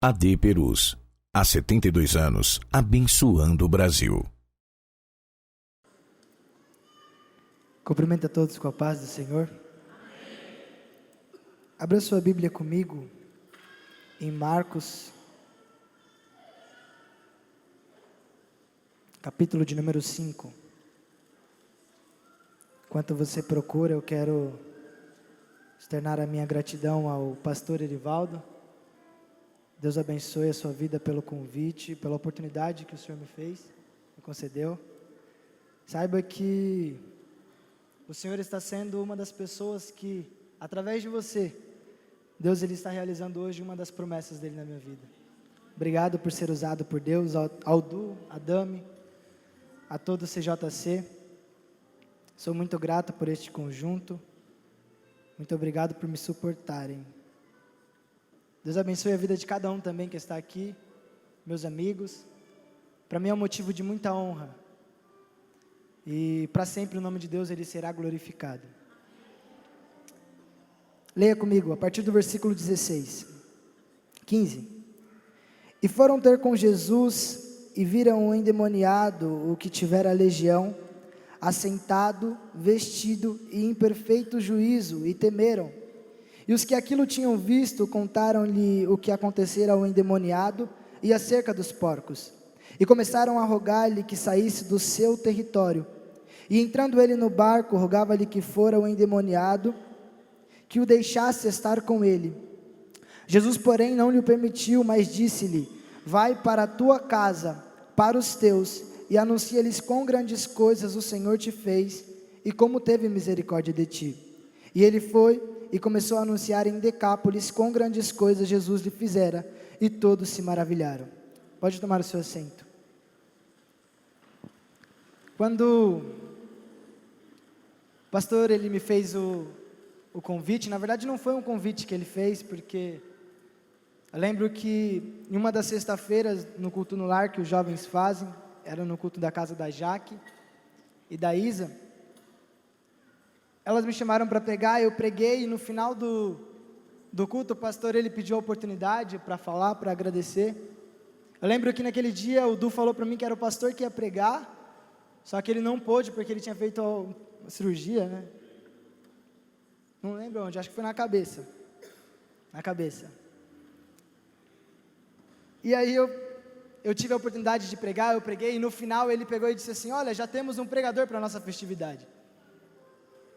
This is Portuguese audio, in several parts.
AD Perus, há 72 anos, abençoando o Brasil. Cumprimento a todos com a paz do Senhor. Abra sua Bíblia comigo em Marcos, capítulo de número 5. Enquanto você procura, eu quero externar a minha gratidão ao pastor Erivaldo. Deus abençoe a sua vida pelo convite, pela oportunidade que o Senhor me concedeu. Saiba que o Senhor está sendo uma das pessoas que, através de você, Deus ele está realizando hoje uma das promessas dele na minha vida. Obrigado por ser usado por Deus, ao Du, a Dami, a todo o CJC. Sou muito grato por este conjunto. Muito obrigado por me suportarem. Deus abençoe a vida de cada um também que está aqui, meus amigos. Para mim é um motivo de muita honra. E para sempre o nome de Deus ele será glorificado. Leia comigo, a partir do versículo 15. E foram ter com Jesus e viram o endemoniado, o que tivera a legião, assentado, vestido e em perfeito juízo, e temeram. E os que aquilo tinham visto contaram-lhe o que acontecera ao endemoniado e acerca dos porcos. E começaram a rogar-lhe que saísse do seu território. E entrando ele no barco, rogava-lhe que fora o endemoniado, que o deixasse estar com ele. Jesus, porém, não lhe permitiu, mas disse-lhe: vai para a tua casa, para os teus, e anuncia-lhes quão grandes coisas o Senhor te fez, e como teve misericórdia de ti. E ele foi e começou a anunciar em Decápolis quão grandes coisas Jesus lhe fizera, e todos se maravilharam. Pode tomar o seu assento. Quando o pastor ele me fez o convite, na verdade não foi um convite que ele fez, porque eu lembro que em uma das sextas-feiras, no culto no lar que os jovens fazem, era no culto da casa da Jaque e da Isa, elas me chamaram para pregar, eu preguei, e no final do culto, o pastor ele pediu a oportunidade para falar, para agradecer. Eu lembro que naquele dia o Du falou para mim que era o pastor que ia pregar, só que ele não pôde porque ele tinha feito uma cirurgia, né? Não lembro onde, acho que foi na cabeça. E aí eu tive a oportunidade de pregar, eu preguei, e no final ele pegou e disse assim: olha, já temos um pregador para a nossa festividade.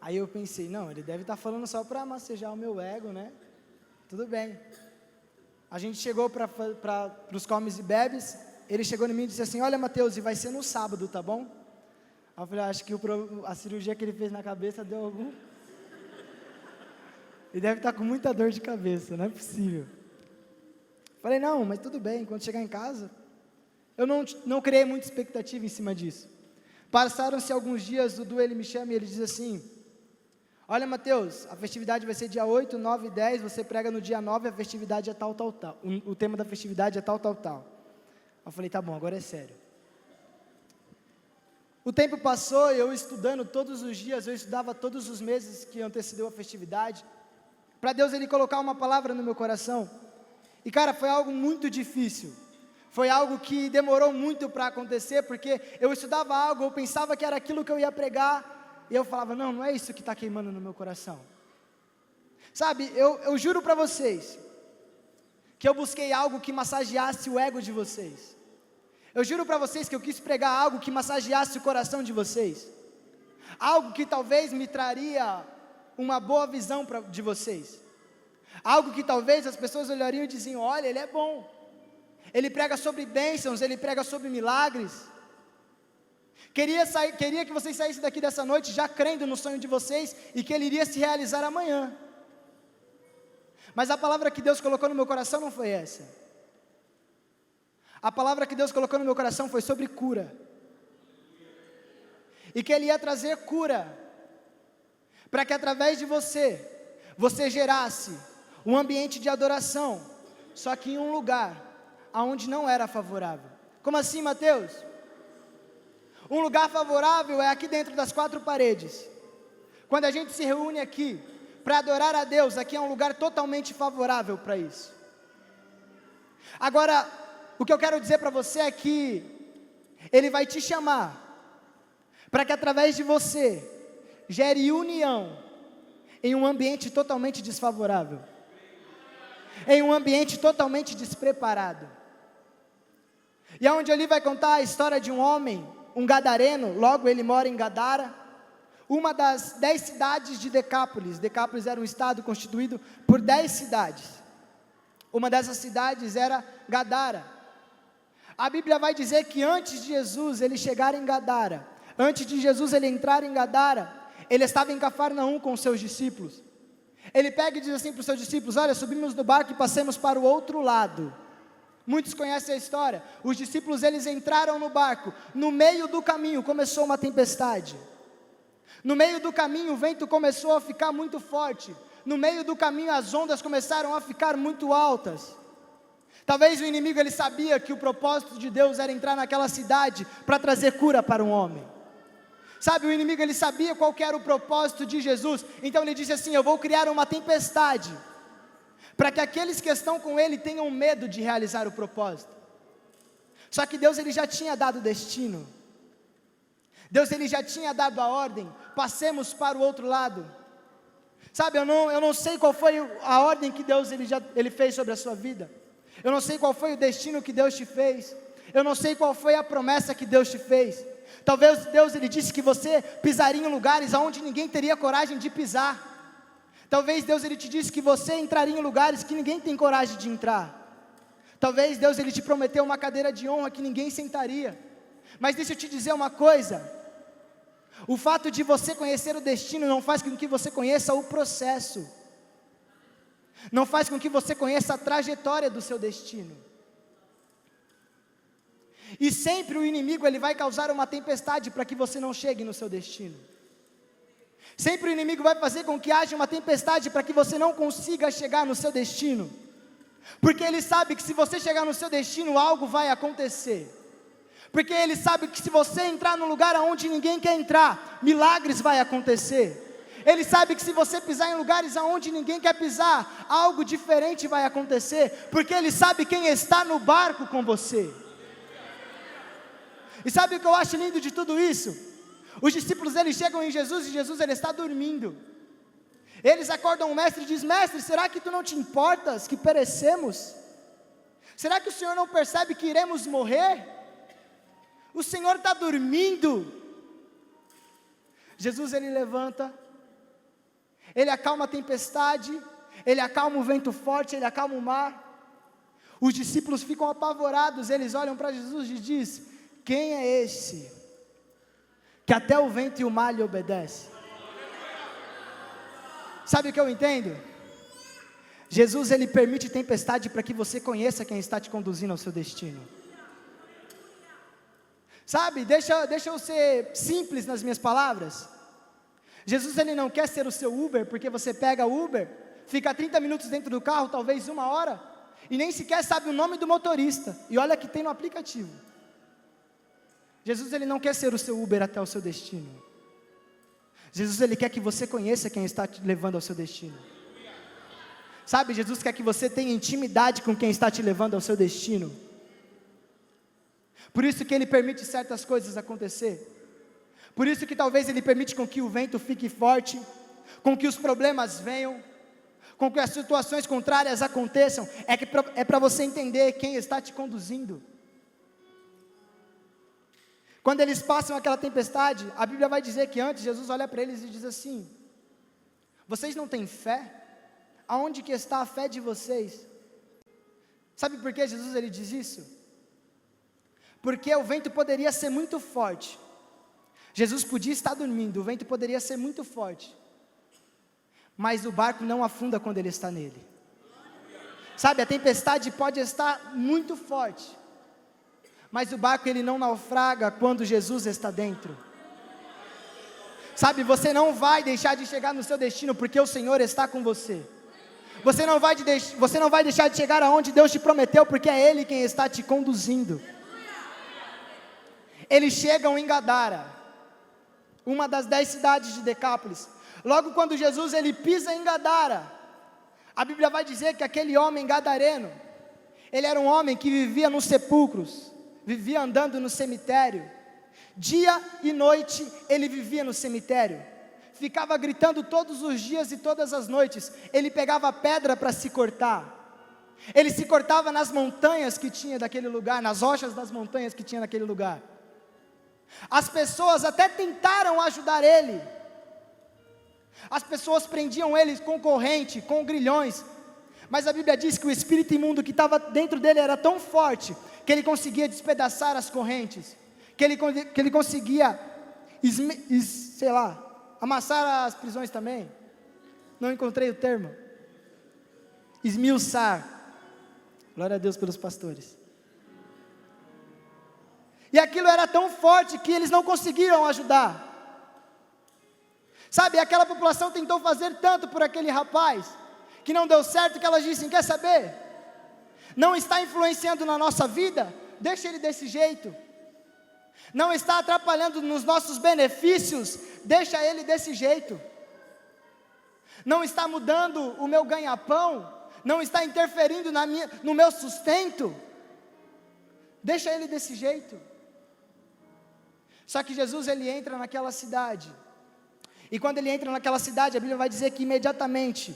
Aí eu pensei, não, ele deve estar falando só para massagear o meu ego, né? Tudo bem. A gente chegou para os comes e bebes, ele chegou em mim e disse assim: olha, Mateus, e vai ser no sábado, tá bom? Aí eu falei, acho que a cirurgia que ele fez na cabeça deu algum... Ele deve estar com muita dor de cabeça, não é possível. Falei, não, mas tudo bem, quando chegar em casa... Eu não criei muita expectativa em cima disso. Passaram-se alguns dias, o Du ele me chama e ele diz assim: olha, Mateus, a festividade vai ser dia 8, 9 e 10, você prega no dia 9, a festividade é tal, tal, tal. O tema da festividade é tal, tal, tal. Eu falei, tá bom, agora é sério. O tempo passou e eu estudando todos os dias, eu estudava todos os meses que antecedeu a festividade, para Deus ele colocar uma palavra no meu coração. E cara, foi algo muito difícil. Foi algo que demorou muito para acontecer, porque eu estudava algo, eu pensava que era aquilo que eu ia pregar, e eu falava, não é isso que está queimando no meu coração. Sabe, eu juro para vocês, que eu busquei algo que massageasse o ego de vocês. Eu juro para vocês que eu quis pregar algo que massageasse o coração de vocês. Algo que talvez me traria uma boa visão de vocês. Algo que talvez as pessoas olhariam e diziam, olha, ele é bom. Ele prega sobre bênçãos, ele prega sobre milagres. Queria que vocês saíssem daqui dessa noite já crendo no sonho de vocês e que ele iria se realizar amanhã. Mas a palavra que Deus colocou no meu coração não foi essa. A palavra que Deus colocou no meu coração foi sobre cura. E que ele ia trazer cura, para que através de você gerasse um ambiente de adoração, só que em um lugar aonde não era favorável. Como assim, Mateus? Um lugar favorável é aqui dentro das quatro paredes. Quando a gente se reúne aqui para adorar a Deus, aqui é um lugar totalmente favorável para isso. Agora, o que eu quero dizer para você é que Ele vai te chamar para que através de você gere união em um ambiente totalmente desfavorável, em um ambiente totalmente despreparado. E é onde ele vai contar a história de um homem, um gadareno, logo ele mora em Gadara, uma das 10 cidades de Decápolis. Decápolis era um estado constituído por 10 cidades. Uma dessas cidades era Gadara. A Bíblia vai dizer que antes de Jesus ele chegar em Gadara, antes de Jesus ele entrar em Gadara, ele estava em Cafarnaum com os seus discípulos. Ele pega e diz assim para os seus discípulos: olha, subimos no barco e passemos para o outro lado. Muitos conhecem a história. Os discípulos, eles entraram no barco. No meio do caminho começou uma tempestade. No meio do caminho o vento começou a ficar muito forte. No meio do caminho as ondas começaram a ficar muito altas. Talvez o inimigo ele sabia que o propósito de Deus era entrar naquela cidade para trazer cura para um homem. Sabe, o inimigo ele sabia qual que era o propósito de Jesus. Então ele disse assim: eu vou criar uma tempestade para que aqueles que estão com ele tenham medo de realizar o propósito. Só que Deus ele já tinha dado o destino. Deus ele já tinha dado a ordem: passemos para o outro lado. Sabe, eu não sei qual foi a ordem que Deus ele fez sobre a sua vida. Eu não sei qual foi o destino que Deus te fez. Eu não sei qual foi a promessa que Deus te fez. Talvez Deus ele disse que você pisaria em lugares onde ninguém teria coragem de pisar. Talvez Deus ele te disse que você entraria em lugares que ninguém tem coragem de entrar. Talvez Deus ele te prometeu uma cadeira de honra que ninguém sentaria. Mas deixa eu te dizer uma coisa: o fato de você conhecer o destino não faz com que você conheça o processo. Não faz com que você conheça a trajetória do seu destino. E sempre o inimigo ele vai causar uma tempestade para que você não chegue no seu destino. Sempre o inimigo vai fazer com que haja uma tempestade para que você não consiga chegar no seu destino. Porque ele sabe que se você chegar no seu destino, algo vai acontecer. Porque ele sabe que se você entrar num lugar onde ninguém quer entrar, milagres vai acontecer. Ele sabe que se você pisar em lugares onde ninguém quer pisar, algo diferente vai acontecer. Porque ele sabe quem está no barco com você. E sabe o que eu acho lindo de tudo isso? Os discípulos eles chegam em Jesus e Jesus ele está dormindo. Eles acordam o mestre e dizem: mestre, será que tu não te importas que perecemos? Será que o Senhor não percebe que iremos morrer? O Senhor está dormindo. Jesus ele levanta, ele acalma a tempestade, ele acalma o vento forte, ele acalma o mar. Os discípulos ficam apavorados, eles olham para Jesus e dizem: quem é esse que até o vento e o mar lhe obedecem? Sabe o que eu entendo? Jesus ele permite tempestade para que você conheça quem está te conduzindo ao seu destino. Sabe, deixa eu ser simples nas minhas palavras. Jesus ele não quer ser o seu Uber, porque você pega o Uber, fica 30 minutos dentro do carro, talvez 1 hora, e nem sequer sabe o nome do motorista, e olha que tem no aplicativo. Jesus ele não quer ser o seu Uber até o seu destino. Jesus ele quer que você conheça quem está te levando ao seu destino. Sabe, Jesus quer que você tenha intimidade com quem está te levando ao seu destino. Por isso que ele permite certas coisas acontecer. Por isso que talvez ele permite com que o vento fique forte, com que os problemas venham, com que as situações contrárias aconteçam. É para você entender quem está te conduzindo. Quando eles passam aquela tempestade, a Bíblia vai dizer que antes Jesus olha para eles e diz assim: vocês não têm fé? Aonde que está a fé de vocês? Sabe por que Jesus ele diz isso? Porque o vento poderia ser muito forte. Jesus podia estar dormindo, o vento poderia ser muito forte, mas o barco não afunda quando ele está nele. Sabe, a tempestade pode estar muito forte, mas o barco ele não naufraga quando Jesus está dentro. Sabe, você não vai deixar de chegar no seu destino porque o Senhor está com você. Você não vai deixar de chegar aonde Deus te prometeu porque é Ele quem está te conduzindo. Eles chegam em Gadara, uma das 10 cidades de Decápolis. Logo quando Jesus ele pisa em Gadara, a Bíblia vai dizer que aquele homem gadareno, Ele era um homem que vivia nos sepulcros, vivia andando no cemitério. Dia e noite ele vivia no cemitério. Ficava gritando todos os dias e todas as noites. Ele pegava pedra para se cortar. Ele se cortava nas montanhas que tinha daquele lugar, nas rochas das montanhas que tinha naquele lugar. As pessoas até tentaram ajudar ele. As pessoas prendiam ele com corrente, com grilhões. Mas a Bíblia diz que o espírito imundo que estava dentro dele era tão forte, que ele conseguia despedaçar as correntes, que ele conseguia, amassar as prisões também. Não encontrei o termo. Esmiuçar. Glória a Deus pelos pastores. E aquilo era tão forte que eles não conseguiram ajudar. Sabe, aquela população tentou fazer tanto por aquele rapaz, que não deu certo, que elas dizem, quer saber? Não está influenciando na nossa vida? Deixa ele desse jeito. Não está atrapalhando nos nossos benefícios? Deixa ele desse jeito. Não está mudando o meu ganha-pão? Não está interferindo no meu sustento? Deixa ele desse jeito. Só que Jesus, ele entra naquela cidade, e quando ele entra naquela cidade, a Bíblia vai dizer que imediatamente,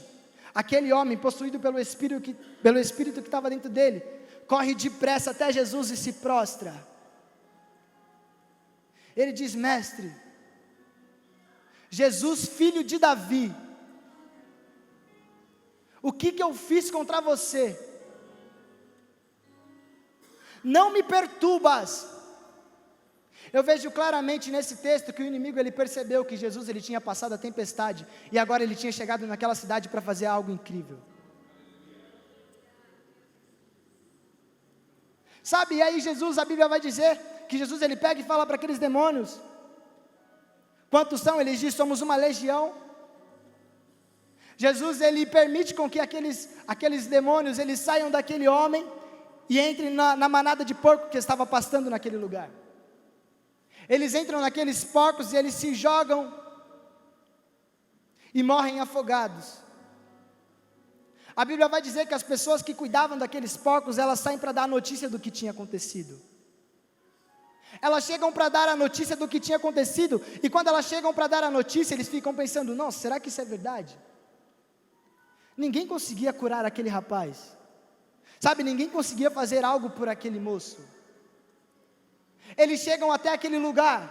aquele homem possuído pelo Espírito que estava dentro dele, corre depressa até Jesus e se prostra. Ele diz, mestre, Jesus, filho de Davi, o que eu fiz contra você? Não me perturbas. Eu vejo claramente nesse texto que o inimigo, ele percebeu que Jesus, ele tinha passado a tempestade, e agora ele tinha chegado naquela cidade para fazer algo incrível. Sabe, e aí Jesus, a Bíblia vai dizer, que Jesus, ele pega e fala para aqueles demônios, quantos são? Ele diz, somos uma legião. Jesus, ele permite com que aqueles demônios, eles saiam daquele homem, e entrem na manada de porco que estava pastando naquele lugar. Eles entram naqueles porcos e eles se jogam e morrem afogados. A Bíblia vai dizer que as pessoas que cuidavam daqueles porcos, elas saem para dar a notícia do que tinha acontecido. Elas chegam para dar a notícia do que tinha acontecido, e quando elas chegam para dar a notícia, eles ficam pensando, nossa, será que isso é verdade? Ninguém conseguia curar aquele rapaz. Sabe, ninguém conseguia fazer algo por aquele moço. Eles chegam até aquele lugar.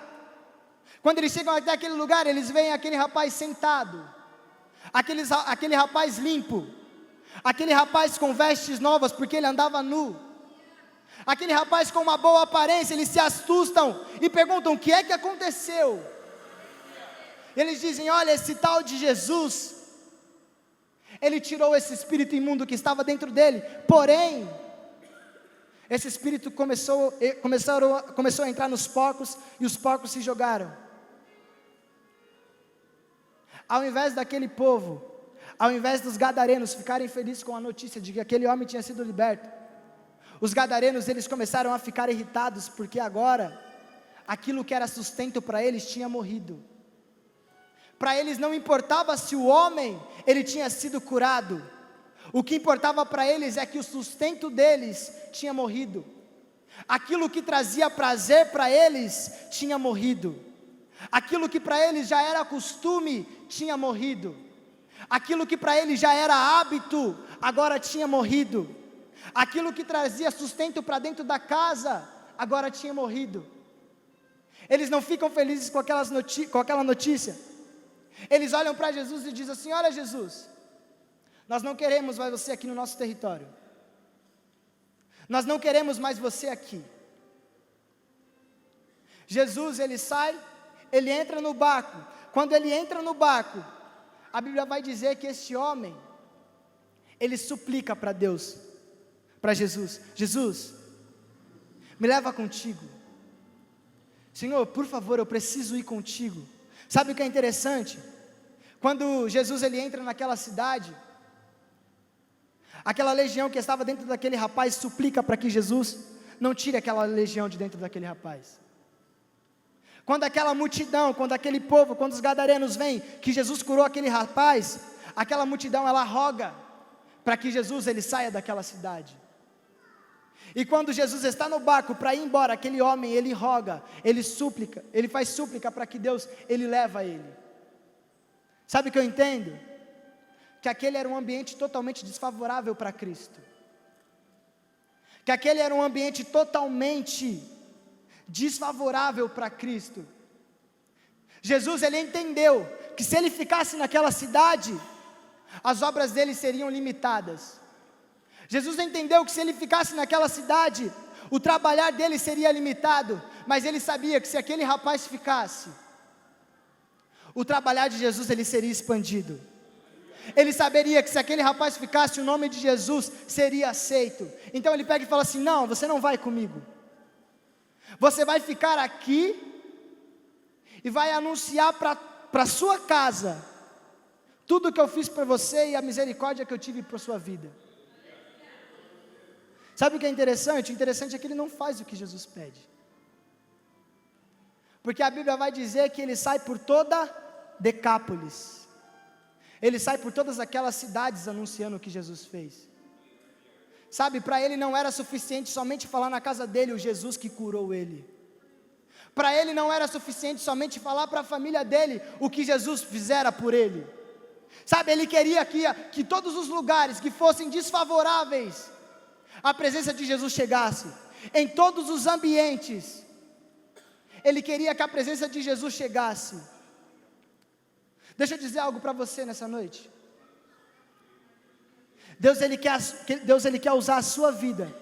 Quando eles chegam até aquele lugar, eles veem aquele rapaz sentado, aquele rapaz limpo, aquele rapaz com vestes novas, porque ele andava nu, aquele rapaz com uma boa aparência. Eles se assustam e perguntam, o que é que aconteceu? Eles dizem, olha, esse tal de Jesus, ele tirou esse espírito imundo que estava dentro dele, porém, esse espírito começou a entrar nos porcos, e os porcos se jogaram. Ao invés daquele povo, ao invés dos gadarenos ficarem felizes com a notícia de que aquele homem tinha sido liberto, os gadarenos, eles começaram a ficar irritados, porque agora, aquilo que era sustento para eles tinha morrido. Para eles não importava se o homem, ele tinha sido curado. O que importava para eles é que o sustento deles tinha morrido. Aquilo que trazia prazer para eles tinha morrido. Aquilo que para eles já era costume tinha morrido. Aquilo que para eles já era hábito agora tinha morrido. Aquilo que trazia sustento para dentro da casa agora tinha morrido. Eles não ficam felizes com aquela notícia. Eles olham para Jesus e dizem assim, olha Jesus, nós não queremos mais você aqui no nosso território. Nós não queremos mais você aqui. Jesus, ele sai, ele entra no barco. Quando ele entra no barco, a Bíblia vai dizer que esse homem, ele suplica para Deus, para Jesus, Jesus, me leva contigo. Senhor, por favor, eu preciso ir contigo. Sabe o que é interessante? Quando Jesus, ele entra naquela cidade, aquela legião que estava dentro daquele rapaz suplica para que Jesus não tire aquela legião de dentro daquele rapaz. Quando aquela multidão, quando aquele povo, quando os gadarenos veem que Jesus curou aquele rapaz, aquela multidão, ela roga para que Jesus, ele saia daquela cidade. E quando Jesus está no barco para ir embora, aquele homem, ele roga, ele súplica, ele faz súplica para que Deus, ele leva ele. Sabe o que eu entendo? Que aquele era um ambiente totalmente desfavorável para Cristo. Que aquele era um ambiente totalmente desfavorável para Cristo. Jesus, ele entendeu que se ele ficasse naquela cidade, as obras dele seriam limitadas. Jesus entendeu que se ele ficasse naquela cidade, o trabalhar dele seria limitado, mas ele sabia que se aquele rapaz ficasse, o trabalhar de Jesus ele seria expandido. Ele saberia que se aquele rapaz ficasse, o nome de Jesus seria aceito. Então ele pega e fala assim: não, você não vai comigo, você vai ficar aqui e vai anunciar para a sua casa tudo o que eu fiz por você e a misericórdia que eu tive por sua vida. Sabe o que é interessante? O interessante é que ele não faz o que Jesus pede, porque a Bíblia vai dizer que ele sai por toda Decápolis, ele sai por todas aquelas cidades anunciando o que Jesus fez. Sabe, para ele não era suficiente somente falar na casa dele o Jesus que curou ele. Para ele não era suficiente somente falar para a família dele o que Jesus fizera por ele. Sabe, ele queria que todos os lugares que fossem desfavoráveis a presença de Jesus chegasse, em todos os ambientes, ele queria que a presença de Jesus chegasse. Deixa eu dizer algo para você nessa noite. Deus ele quer usar a sua vida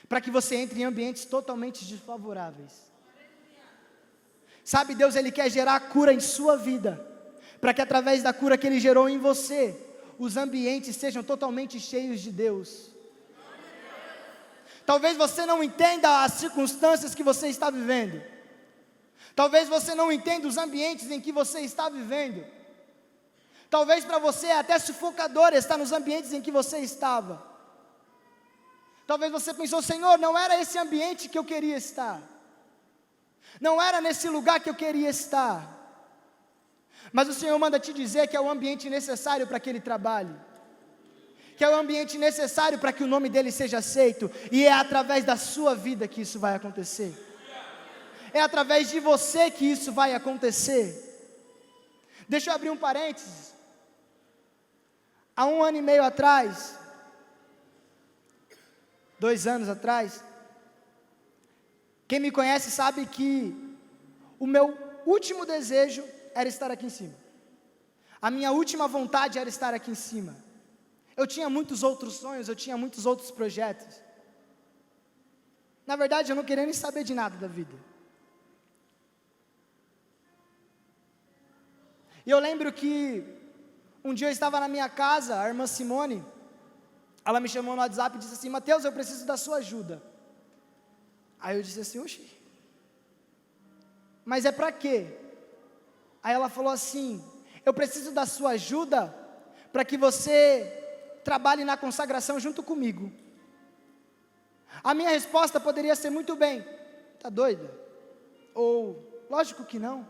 para que você entre em ambientes totalmente desfavoráveis. Sabe, Deus ele quer gerar cura em sua vida, para que através da cura que ele gerou em você, os ambientes sejam totalmente cheios de Deus. Talvez você não entenda as circunstâncias que você está vivendo. Talvez você não entenda os ambientes em que você está vivendo. Talvez para você é até sufocador estar nos ambientes em que você estava. Talvez você pensou: Senhor, não era esse ambiente que eu queria estar. Não era nesse lugar que eu queria estar. Mas o Senhor manda te dizer que é o ambiente necessário para aquele trabalho, que é o ambiente necessário para que o nome dele seja aceito, e é através da sua vida que isso vai acontecer. É através de você que isso vai acontecer. Deixa eu abrir um parênteses. Há 1 ano e meio atrás, 2 anos atrás, quem me conhece sabe que o meu último desejo era estar aqui em cima. A minha última vontade era estar aqui em cima. Eu tinha muitos outros sonhos, eu tinha muitos outros projetos. Na verdade, eu não queria nem saber de nada da vida. E eu lembro que um dia eu estava na minha casa, a irmã Simone, ela me chamou no WhatsApp e disse assim: Mateus, eu preciso da sua ajuda. Aí eu disse assim: oxi, mas é para quê? Aí ela falou assim: eu preciso da sua ajuda para que você trabalhe na consagração junto comigo. A minha resposta poderia ser muito bem: tá doida? Ou, lógico que não,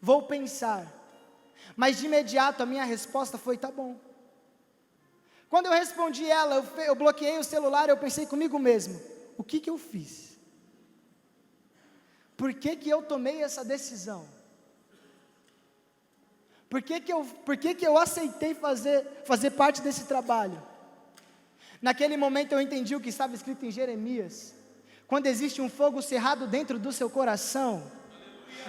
vou pensar. Mas de imediato a minha resposta foi: tá bom. Quando eu respondi ela, eu bloqueei o celular, eu pensei comigo mesmo: o que eu fiz? Por que eu tomei essa decisão? Por que eu aceitei fazer parte desse trabalho? Naquele momento eu entendi o que estava escrito em Jeremias: quando existe um fogo cerrado dentro do seu coração,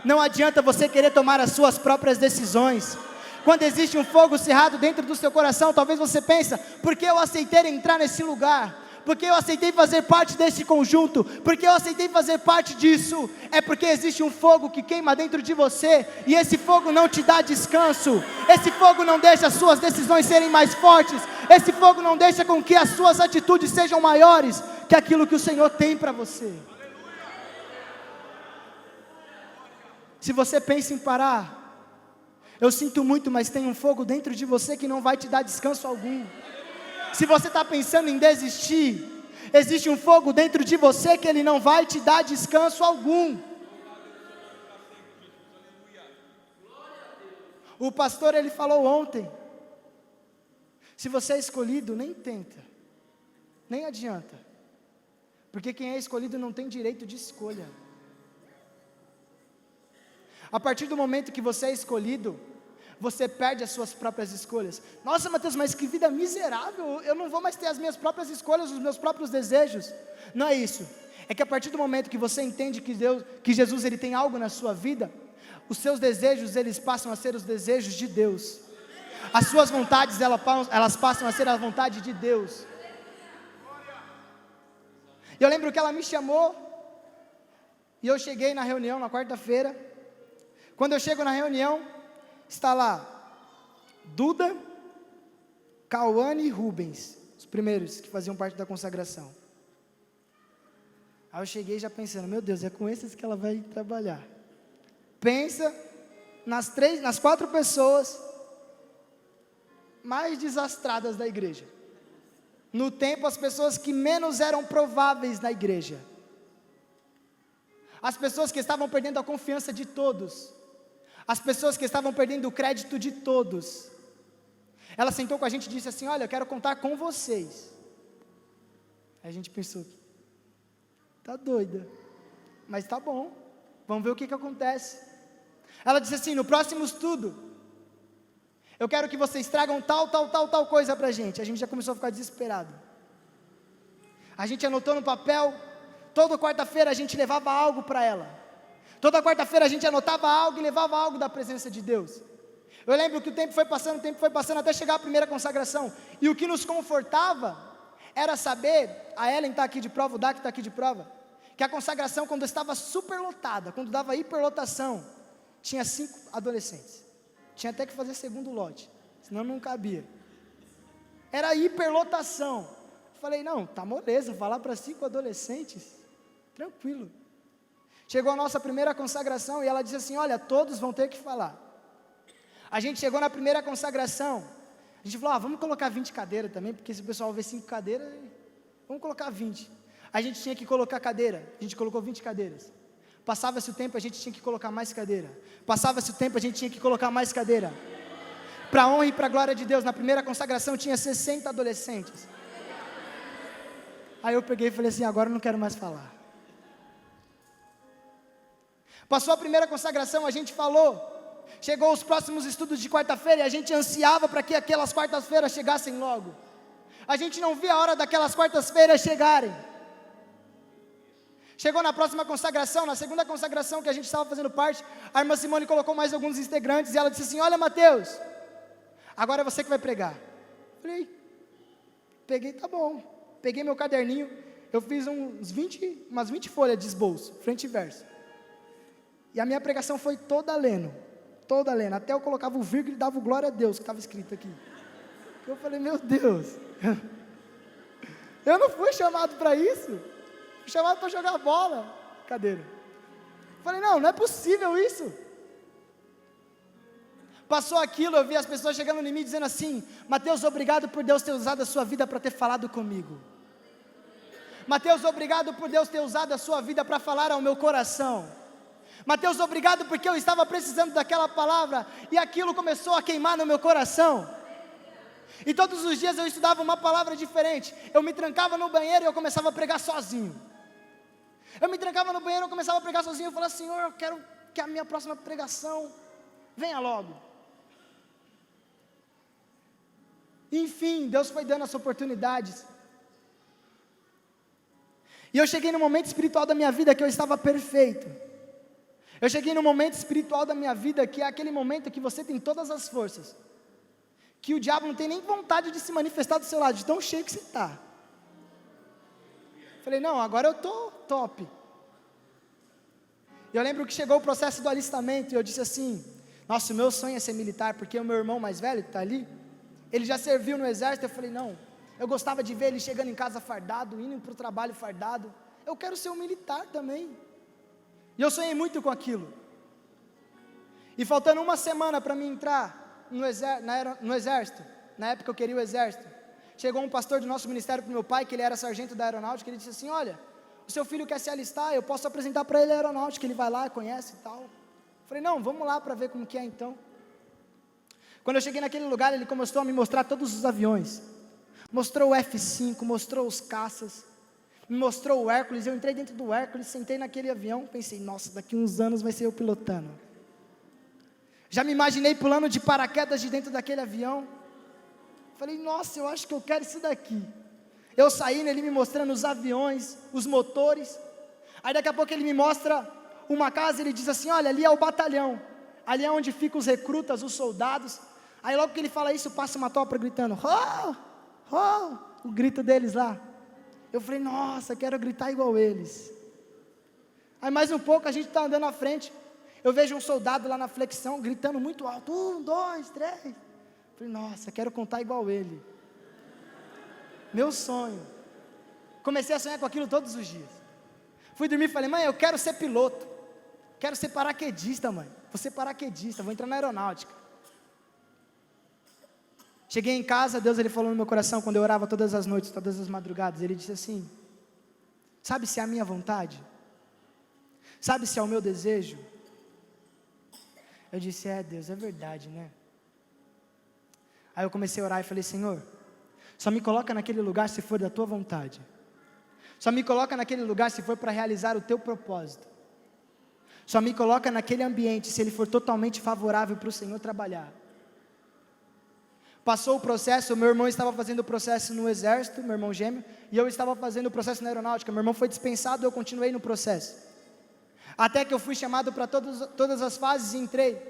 não adianta você querer tomar as suas próprias decisões. Quando existe um fogo cerrado dentro do seu coração, talvez você pense: por que eu aceitei entrar nesse lugar? Por que eu aceitei fazer parte desse conjunto? Por que eu aceitei fazer parte disso? É porque existe um fogo que queima dentro de você, e esse fogo não te dá descanso. Esse fogo não deixa as suas decisões serem mais fortes. Esse fogo não deixa com que as suas atitudes sejam maiores que aquilo que o Senhor tem para você. Se você pensa em parar, eu sinto muito, mas tem um fogo dentro de você que não vai te dar descanso algum. Se você está pensando em desistir, existe um fogo dentro de você que ele não vai te dar descanso algum. O pastor ele falou ontem: se você é escolhido, nem tenta. nem adianta, porque quem é escolhido não tem direito de escolha. A partir do momento que você é escolhido, você perde as suas próprias escolhas. Nossa, Mateus, mas que vida miserável, eu não vou mais ter as minhas próprias escolhas, os meus próprios desejos. Não é isso, é que a partir do momento que você entende que Jesus ele tem algo na sua vida, os seus desejos eles passam a ser os desejos de Deus, as suas vontades elas passam a ser a vontade de Deus. Eu lembro que ela me chamou, e eu cheguei na reunião na quarta-feira. Quando eu chego na reunião, está lá Duda, Cauane e Rubens, os primeiros que faziam parte da consagração. Aí eu cheguei já pensando, meu Deus, é com esses que ela vai trabalhar. Pensa nas 4 pessoas mais desastradas da igreja. No tempo, as pessoas que menos eram prováveis na igreja. As pessoas que estavam perdendo a confiança de todos. As pessoas que estavam perdendo o crédito de todos. Ela sentou com a gente e disse assim, olha, eu quero contar com vocês. Aí a gente pensou, tá doida, mas tá bom, vamos ver o que acontece. Ela disse assim, no próximo estudo, eu quero que vocês tragam tal coisa pra gente. A gente já começou a ficar desesperado. A gente anotou no papel, toda quarta-feira a gente levava algo para ela. Toda quarta-feira a gente anotava algo e levava algo da presença de Deus. Eu lembro que o tempo foi passando até chegar a primeira consagração. E o que nos confortava era saber, a Ellen está aqui de prova, o Dak está aqui de prova, que a consagração quando estava superlotada, quando dava hiperlotação, tinha 5 adolescentes. Tinha até que fazer segundo lote, senão não cabia. Era hiperlotação. Falei, não, tá moleza, falar para 5 adolescentes, tranquilo. Chegou a nossa primeira consagração e ela disse assim, olha, todos vão ter que falar. A gente chegou na primeira consagração, a gente falou, vamos colocar 20 cadeiras também, porque se o pessoal vê 5 cadeiras, vamos colocar 20. A gente tinha que colocar cadeira, a gente colocou 20 cadeiras. Passava-se o tempo, a gente tinha que colocar mais cadeira. Passava-se o tempo, a gente tinha que colocar mais cadeira. Para a honra e para a glória de Deus, na primeira consagração tinha 60 adolescentes. Aí eu peguei e falei assim, agora eu não quero mais falar. Passou a primeira consagração, a gente falou, chegou os próximos estudos de quarta-feira e a gente ansiava para que aquelas quartas-feiras chegassem logo. A gente não via a hora daquelas quartas-feiras chegarem. Chegou na próxima consagração, na segunda consagração que a gente estava fazendo parte, a irmã Simone colocou mais alguns integrantes e ela disse assim, olha Mateus, agora é você que vai pregar. Peguei, tá bom, peguei meu caderninho, eu fiz umas 20 folhas de esboço, frente e verso. E a minha pregação foi toda lendo, até eu colocava o vírgula e dava o glória a Deus, que estava escrito aqui. Eu falei, meu Deus, eu não fui chamado para isso, fui chamado para jogar bola, cadeira. Falei, não é possível isso. Passou aquilo, eu vi as pessoas chegando em mim dizendo assim, Mateus, obrigado por Deus ter usado a sua vida para ter falado comigo. Mateus, obrigado por Deus ter usado a sua vida para falar ao meu coração. Mateus, obrigado porque eu estava precisando daquela palavra e aquilo começou a queimar no meu coração. E todos os dias eu estudava uma palavra diferente. Eu me trancava no banheiro e eu começava a pregar sozinho. Eu começava a pregar sozinho. Eu falava, Senhor, eu quero que a minha próxima pregação venha logo. Enfim, Deus foi dando as oportunidades. E eu cheguei no momento espiritual da minha vida que eu estava perfeito. Eu cheguei no momento espiritual da minha vida que é aquele momento que você tem todas as forças, que o diabo não tem nem vontade de se manifestar do seu lado, de tão cheio que você está. Falei, não, agora eu estou top. E eu lembro que chegou o processo do alistamento e eu disse assim, nossa, o meu sonho é ser militar, porque o meu irmão mais velho que está ali, ele já serviu no exército. Eu falei, não, eu gostava de ver ele chegando em casa fardado, indo para o trabalho fardado, eu quero ser um militar também. E eu sonhei muito com aquilo. E faltando uma semana para mim entrar no exército, na época eu queria o exército, chegou um pastor do nosso ministério para o meu pai, que ele era sargento da aeronáutica, ele disse assim, olha, o seu filho quer se alistar, eu posso apresentar para ele a aeronáutica, ele vai lá, conhece e tal. Falei, não, vamos lá para ver como que é então. Quando eu cheguei naquele lugar, ele começou a me mostrar todos os aviões. Mostrou o F-5, mostrou os caças, me mostrou o Hércules. Eu entrei dentro do Hércules, sentei naquele avião, pensei, nossa, daqui uns anos vai ser eu pilotando. Já me imaginei pulando de paraquedas de dentro daquele avião. Falei, nossa, eu acho que eu quero isso daqui. Eu saindo, ele me mostrando os aviões, os motores. Aí daqui a pouco ele me mostra uma casa, ele diz assim, olha, ali é o batalhão. Ali é onde ficam os recrutas, os soldados. Aí logo que ele fala isso, passa uma tropa gritando, oh, oh, o grito deles lá. Eu falei, nossa, quero gritar igual eles. Aí mais um pouco, a gente está andando à frente. Eu vejo um soldado lá na flexão, gritando muito alto, 1, 2, 3. Eu falei, nossa, quero contar igual ele. Meu sonho. Comecei a sonhar com aquilo todos os dias. Fui dormir e falei, mãe, eu quero ser piloto. Quero ser paraquedista, mãe. Vou ser paraquedista, vou entrar na aeronáutica. Cheguei em casa, Deus ele falou no meu coração, quando eu orava todas as noites, todas as madrugadas, ele disse assim, sabe se é a minha vontade? Sabe se é o meu desejo? Eu disse, Deus, é verdade, né? Aí eu comecei a orar e falei, Senhor, só me coloca naquele lugar se for da tua vontade. Só me coloca naquele lugar se for para realizar o teu propósito. Só me coloca naquele ambiente se ele for totalmente favorável para o Senhor trabalhar. Passou o processo, meu irmão estava fazendo o processo no exército, meu irmão gêmeo, e eu estava fazendo o processo na aeronáutica. Meu irmão foi dispensado e eu continuei no processo. Até que eu fui chamado para todas as fases e entrei.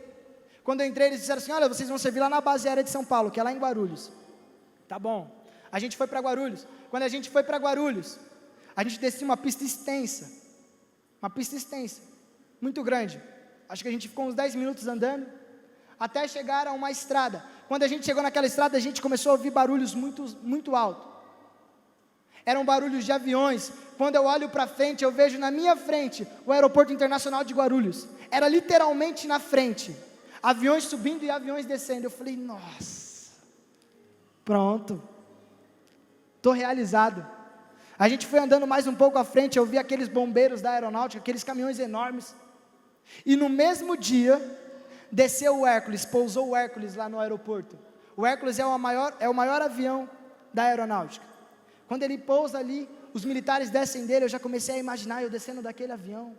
Quando eu entrei, eles disseram assim, olha, vocês vão servir lá na base aérea de São Paulo, que é lá em Guarulhos. Tá bom. A gente foi para Guarulhos. Quando a gente foi para Guarulhos, a gente descia uma pista extensa, muito grande. Acho que a gente ficou uns 10 minutos andando, até chegar a uma estrada. Quando a gente chegou naquela estrada, a gente começou a ouvir barulhos muito, muito alto. Eram barulhos de aviões. Quando eu olho para frente, eu vejo na minha frente o aeroporto internacional de Guarulhos. Era literalmente na frente. Aviões subindo e aviões descendo. Eu falei, nossa, pronto, estou realizado. A gente foi andando mais um pouco à frente, eu vi aqueles bombeiros da aeronáutica, aqueles caminhões enormes. E no mesmo dia, desceu o Hércules, pousou o Hércules lá no aeroporto. O Hércules é o maior avião da aeronáutica. Quando ele pousa ali, os militares descem dele, eu já comecei a imaginar eu descendo daquele avião.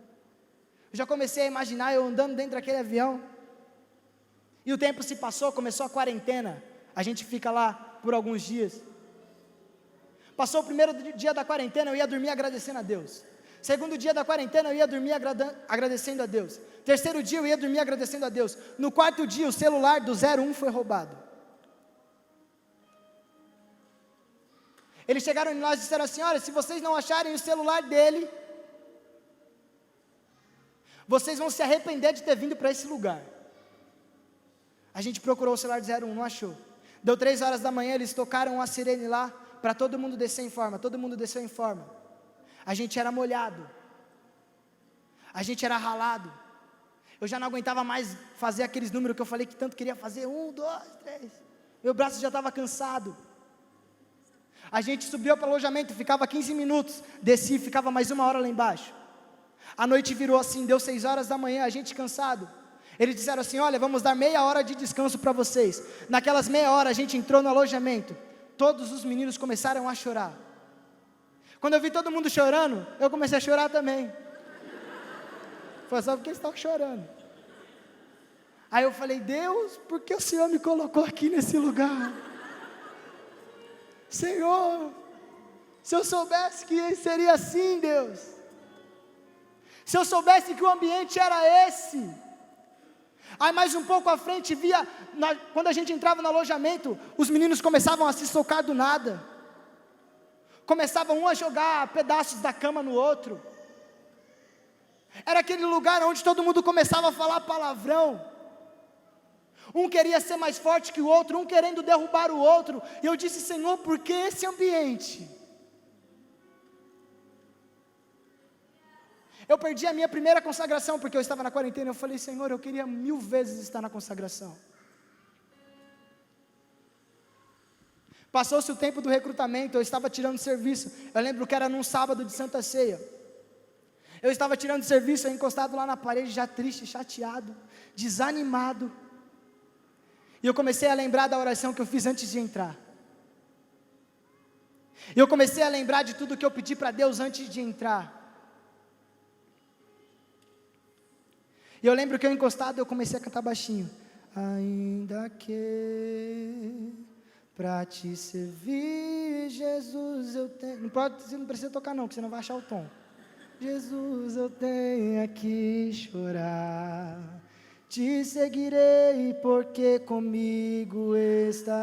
Eu já comecei a imaginar eu andando dentro daquele avião. E o tempo se passou, começou a quarentena. A gente fica lá por alguns dias. Passou o primeiro dia da quarentena, eu ia dormir agradecendo a Deus. Segundo dia da quarentena, eu ia dormir agradecendo a Deus. Terceiro dia, eu ia dormir agradecendo a Deus. No quarto dia, o celular do 01 foi roubado. Eles chegaram em nós e disseram assim, olha, se vocês não acharem o celular dele, vocês vão se arrepender de ter vindo para esse lugar. A gente procurou o celular do 01, não achou. Deu 3 horas da manhã, eles tocaram a sirene lá, para todo mundo descer em forma. Todo mundo desceu em forma. A gente era molhado, a gente era ralado. Eu já não aguentava mais fazer aqueles números que eu falei que tanto queria fazer, 1, 2, 3, meu braço já estava cansado. A gente subiu para o alojamento, ficava 15 minutos, desci, ficava mais 1 hora lá embaixo. A noite virou assim, deu 6 horas da manhã, a gente cansado. Eles disseram assim, olha, vamos dar meia hora de descanso para vocês. Naquelas meia hora a gente entrou no alojamento, todos os meninos começaram a chorar. Quando eu vi todo mundo chorando, eu comecei a chorar também. Foi só porque eles estavam chorando. Aí eu falei, Deus, por que o Senhor me colocou aqui nesse lugar? Senhor, se eu soubesse que seria assim, Deus. Se eu soubesse que o ambiente era esse. Aí mais um pouco à frente, quando a gente entrava no alojamento, os meninos começavam a se socar do nada. Começavam um a jogar pedaços da cama no outro. Era aquele lugar onde todo mundo começava a falar palavrão. Um queria ser mais forte que o outro, um querendo derrubar o outro. E eu disse, Senhor, por que esse ambiente? Eu perdi a minha primeira consagração, porque eu estava na quarentena. Eu falei, Senhor, eu queria 1000 vezes estar na consagração. Passou-se o tempo do recrutamento, eu estava tirando serviço. Eu lembro que era num sábado de Santa Ceia. Eu estava tirando serviço, eu encostado lá na parede, já triste, chateado, desanimado. E eu comecei a lembrar da oração que eu fiz antes de entrar. E eu comecei a lembrar de tudo que eu pedi para Deus antes de entrar. E eu lembro que eu encostado, eu comecei a cantar baixinho. Ainda que para te servir, Jesus, eu tenho... Você não precisa tocar não, porque você não vai achar o tom. Jesus, eu tenho que chorar. Te seguirei porque comigo estarás.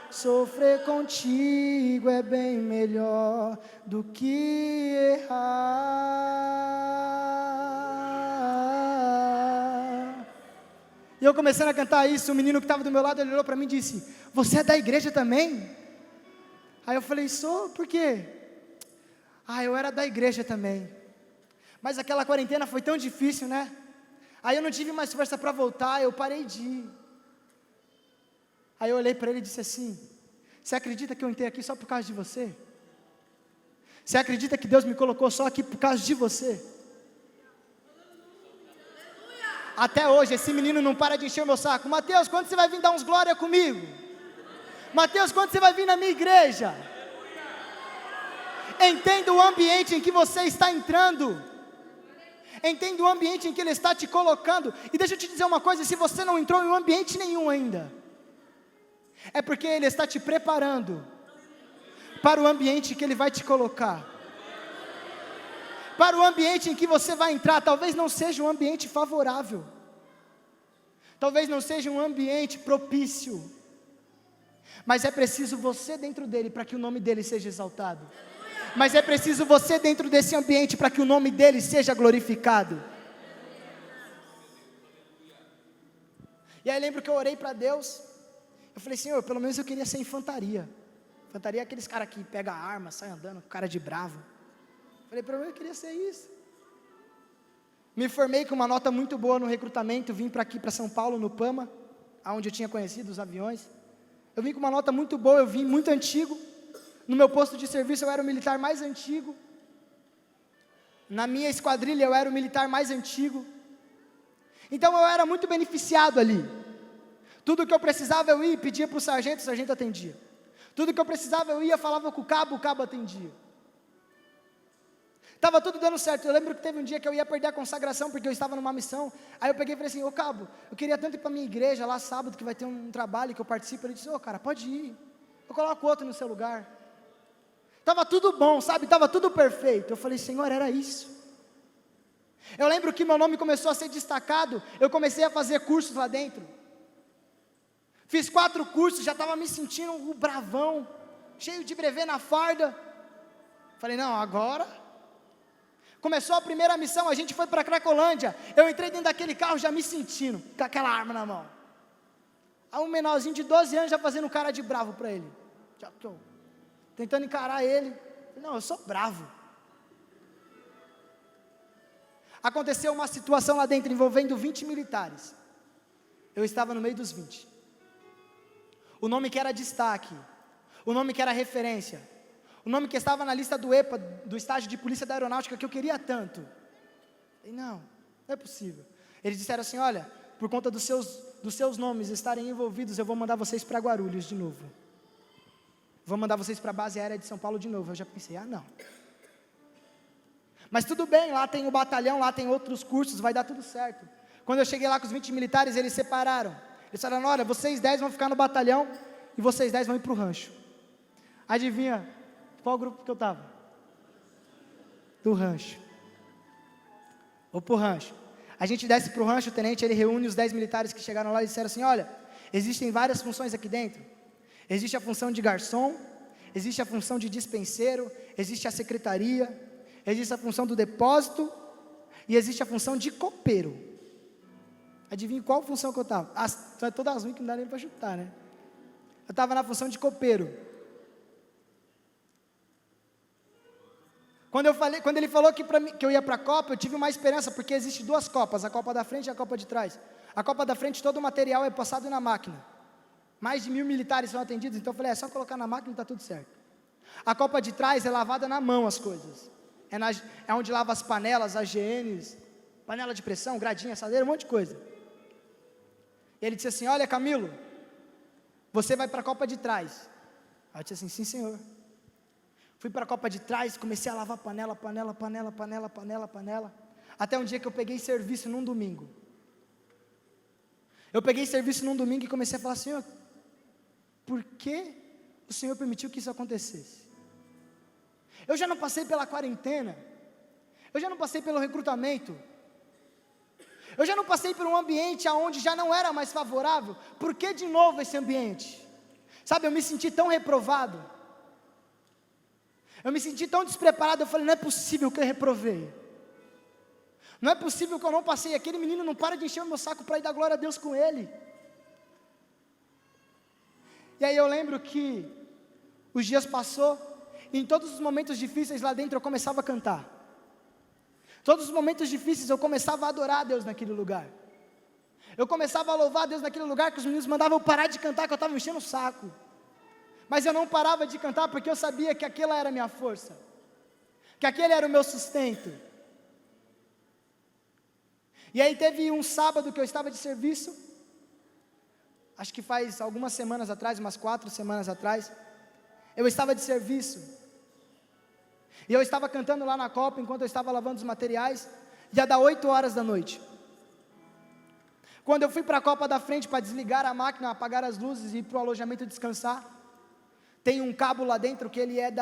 Sofrer contigo é bem melhor do que errar. E eu começando a cantar isso, o menino que estava do meu lado, ele olhou para mim e disse: você é da igreja também? Aí eu falei: sou, por quê? Eu era da igreja também. Mas aquela quarentena foi tão difícil, né? Aí eu não tive mais força para voltar, eu parei de ir. Aí eu olhei para ele e disse assim: você acredita que eu entrei aqui só por causa de você? Você acredita que Deus me colocou só aqui por causa de você? Até hoje esse menino não para de encher o meu saco. Mateus, quando você vai vir dar uns glória comigo? Mateus, quando você vai vir na minha igreja? Entenda o ambiente em que você está entrando. Entenda o ambiente em que Ele está te colocando. E deixa eu te dizer uma coisa: se você não entrou em um ambiente nenhum ainda, é porque Ele está te preparando para o ambiente que Ele vai te colocar. Para o ambiente em que você vai entrar. Talvez não seja um ambiente favorável, talvez não seja um ambiente propício, mas é preciso você dentro dele para que o nome dele seja exaltado. Mas é preciso você dentro desse ambiente para que o nome dele seja glorificado. E aí lembro que eu orei para Deus. Eu falei: Senhor, pelo menos eu queria ser infantaria. Infantaria é aqueles caras que pegam a arma, saem andando com cara de bravo. Eu falei: pelo menos eu queria ser isso. Me formei com uma nota muito boa no recrutamento. Vim para aqui, para São Paulo, no PAMA, onde eu tinha conhecido os aviões. Eu vim com uma nota muito boa, eu vim muito antigo. No meu posto de serviço eu era o militar mais antigo. Na minha esquadrilha eu era o militar mais antigo. Então eu era muito beneficiado ali. Tudo que eu precisava eu ia, pedia para o sargento atendia. Tudo que eu precisava eu ia, falava com o cabo atendia. Estava tudo dando certo. Eu lembro que teve um dia que eu ia perder a consagração, porque eu estava numa missão. Aí eu peguei e falei assim: ô cabo, eu queria tanto ir para a minha igreja, lá sábado, que vai ter um trabalho que eu participo. Ele disse: ô cara, pode ir, eu coloco outro no seu lugar. Estava tudo bom, sabe, estava tudo perfeito. Eu falei: Senhor, era isso. Eu lembro que meu nome começou a ser destacado. Eu comecei a fazer cursos lá dentro. Fiz 4 cursos, já estava me sentindo um bravão, cheio de brevê na farda. Falei: não, agora. Começou a primeira missão, a gente foi para Cracolândia. Eu entrei dentro daquele carro já me sentindo, com aquela arma na mão. Aí um menorzinho de 12 anos já fazendo cara de bravo para ele. Já estou tentando encarar ele. Não, eu sou bravo. Aconteceu uma situação lá dentro envolvendo 20 militares. Eu estava no meio dos 20. O nome que era destaque, o nome que era referência, o nome que estava na lista do EPA, do estágio de polícia da aeronáutica, que eu queria tanto. E não é possível. Eles disseram assim: olha, por conta dos seus nomes estarem envolvidos, eu vou mandar vocês para Guarulhos de novo. Vou mandar vocês para a base aérea de São Paulo de novo. Eu já pensei: não. Mas tudo bem, lá tem o batalhão, lá tem outros cursos, vai dar tudo certo. Quando eu cheguei lá com os 20 militares, eles separaram. Eles falaram: olha, vocês 10 vão ficar no batalhão e vocês 10 vão ir para o rancho. Adivinha qual grupo que eu estava? Do rancho. Vou para o rancho. A gente desce para o rancho, o tenente ele reúne os 10 militares que chegaram lá e disseram assim: olha, existem várias funções aqui dentro. Existe a função de garçom, existe a função de dispenseiro, existe a secretaria, existe a função do depósito e existe a função de copeiro. Adivinha qual função que eu estava? Todas as ruins que não dá nem para chutar, né? Eu estava na função de copeiro. Quando ele falou que eu ia para a Copa, eu tive uma esperança, porque existem 2 copas, a Copa da frente e a Copa de trás. A Copa da frente, todo o material é passado na máquina. Mais de 1000 militares são atendidos, então eu falei: é só colocar na máquina e está tudo certo. A Copa de trás é lavada na mão as coisas. É onde lava as panelas, as GNs, panela de pressão, gradinha, assadeira, um monte de coisa. Ele disse assim: olha Camilo, você vai para a Copa de trás. Aí eu disse assim, sim senhor. Fui para a copa de trás, comecei a lavar panela, até um dia que eu peguei serviço num domingo. Eu peguei serviço num domingo e comecei a falar, Senhor, por que o Senhor permitiu que isso acontecesse? Eu já não passei pela quarentena, eu já não passei pelo recrutamento, eu já não passei por um ambiente onde já não era mais favorável, por que de novo esse ambiente? Sabe, eu me senti tão reprovado, eu me senti tão despreparado, eu falei, não é possível que eu reprovei, não é possível que eu não passei, aquele menino não para de encher o meu saco para ir dar glória a Deus com ele. E aí eu lembro que os dias passou, e em todos os momentos difíceis lá dentro eu começava a cantar. Todos os momentos difíceis eu começava a adorar a Deus naquele lugar. Eu começava a louvar a Deus naquele lugar que os meninos mandavam eu parar de cantar, que eu estava enchendo o saco. Mas eu não parava de cantar porque eu sabia que aquela era a minha força, que aquele era o meu sustento. E aí teve um sábado que eu estava de serviço, acho que faz algumas semanas atrás, umas 4 semanas atrás, eu estava de serviço, e eu estava cantando lá na copa, enquanto eu estava lavando os materiais, ia dar 8 horas da noite. Quando eu fui para a copa da frente para desligar a máquina, apagar as luzes e ir para o alojamento descansar, tem um cabo lá dentro que ele é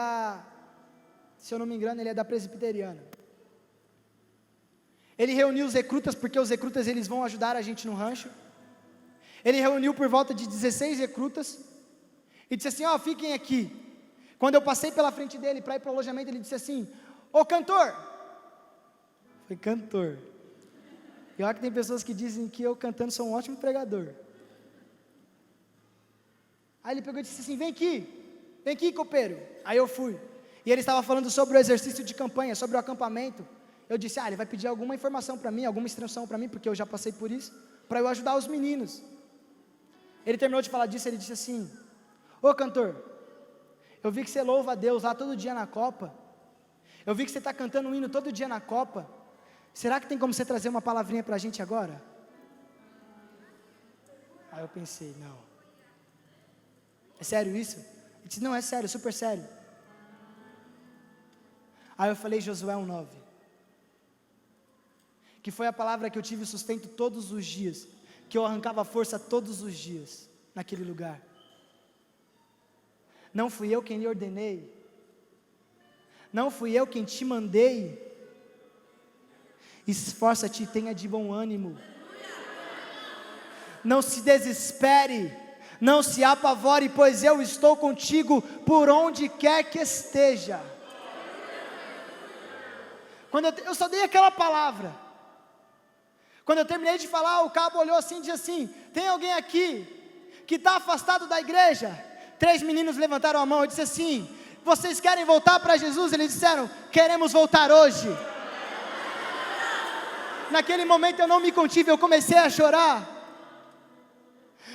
se eu não me engano, ele é da presbiteriana. Ele reuniu os recrutas, porque os recrutas eles vão ajudar a gente no rancho. Ele reuniu por volta de 16 recrutas, e disse assim, fiquem aqui. Quando eu passei pela frente dele para ir para o alojamento, ele disse assim, ô cantor. Eu falei, cantor. E olha que tem pessoas que dizem que eu cantando sou um ótimo pregador. Aí ele pegou e disse assim, vem aqui copeiro. Aí eu fui, e ele estava falando sobre o exercício de campanha, sobre o acampamento. Eu disse, ele vai pedir alguma informação para mim, alguma instrução para mim, porque eu já passei por isso, para eu ajudar os meninos. Ele terminou de falar disso, ele disse assim, ô cantor, eu vi que você louva a Deus lá todo dia na copa, eu vi que você está cantando um hino todo dia na copa, será que tem como você trazer uma palavrinha para a gente agora? Aí eu pensei, não, é sério isso? Ele disse, não, é sério, super sério. Aí eu falei, Josué 1:9, que foi a palavra que eu tive sustento todos os dias, que eu arrancava força todos os dias, naquele lugar. Não fui eu quem lhe ordenei, não fui eu quem te mandei, esforça-te e tenha de bom ânimo, não se desespere, não se apavore, pois eu estou contigo por onde quer que esteja. Quando eu só dei aquela palavra, quando eu terminei de falar, o cabo olhou assim e disse assim, tem alguém aqui que está afastado da igreja? 3 meninos levantaram a mão, eu disse assim, vocês querem voltar para Jesus? Eles disseram, queremos voltar hoje. Naquele momento eu não me contive, eu comecei a chorar,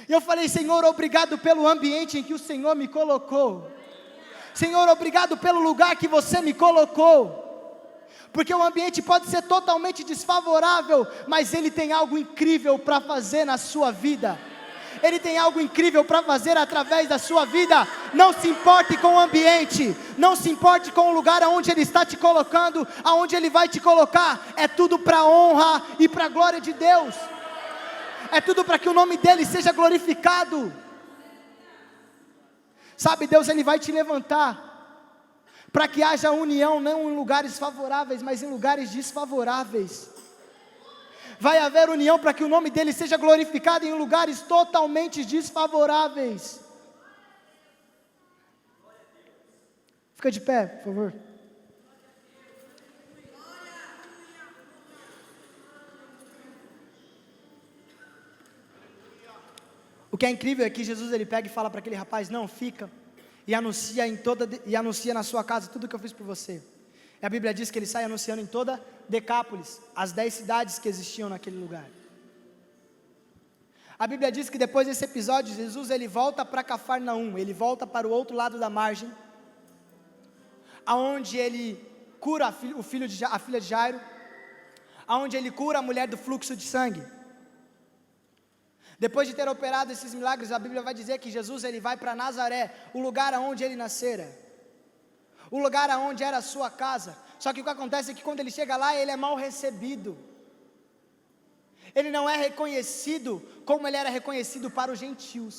e eu falei, Senhor, obrigado pelo ambiente em que o Senhor me colocou, Senhor, obrigado pelo lugar que você me colocou, porque o ambiente pode ser totalmente desfavorável, mas Ele tem algo incrível para fazer na sua vida, Ele tem algo incrível para fazer através da sua vida. Não se importe com o ambiente, não se importe com o lugar aonde Ele está te colocando, aonde Ele vai te colocar, é tudo para a honra e para a glória de Deus, é tudo para que o nome dEle seja glorificado. Sabe, Deus Ele vai te levantar, para que haja união, não em lugares favoráveis, mas em lugares desfavoráveis. Vai haver união para que o nome dEle seja glorificado em lugares totalmente desfavoráveis. Fica de pé, por favor. O que é incrível é que Jesus ele pega e fala para aquele rapaz, não, fica, e anuncia na sua casa tudo que eu fiz por você. E a Bíblia diz que ele sai anunciando em toda Decápolis, as 10 cidades que existiam naquele lugar. A Bíblia diz que depois desse episódio, Jesus ele volta para Cafarnaum, ele volta para o outro lado da margem, aonde ele cura a filha de Jairo, aonde ele cura a mulher do fluxo de sangue. Depois de ter operado esses milagres, a Bíblia vai dizer que Jesus ele vai para Nazaré, o lugar aonde ele nascera, o lugar aonde era a sua casa. Só que o que acontece é que quando ele chega lá, ele é mal recebido. Ele não é reconhecido como ele era reconhecido para os gentios.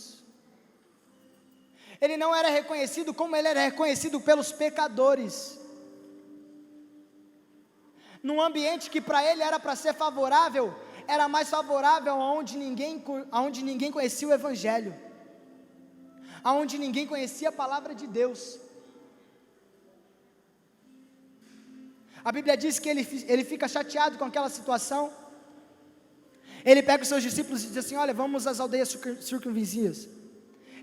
Ele não era reconhecido como ele era reconhecido pelos pecadores. Num ambiente que para ele era para ser favorável, era mais favorável aonde ninguém conhecia o Evangelho, aonde ninguém conhecia a palavra de Deus. A Bíblia diz que ele fica chateado com aquela situação. Ele pega os seus discípulos e diz assim: olha, vamos às aldeias circunvizinhas.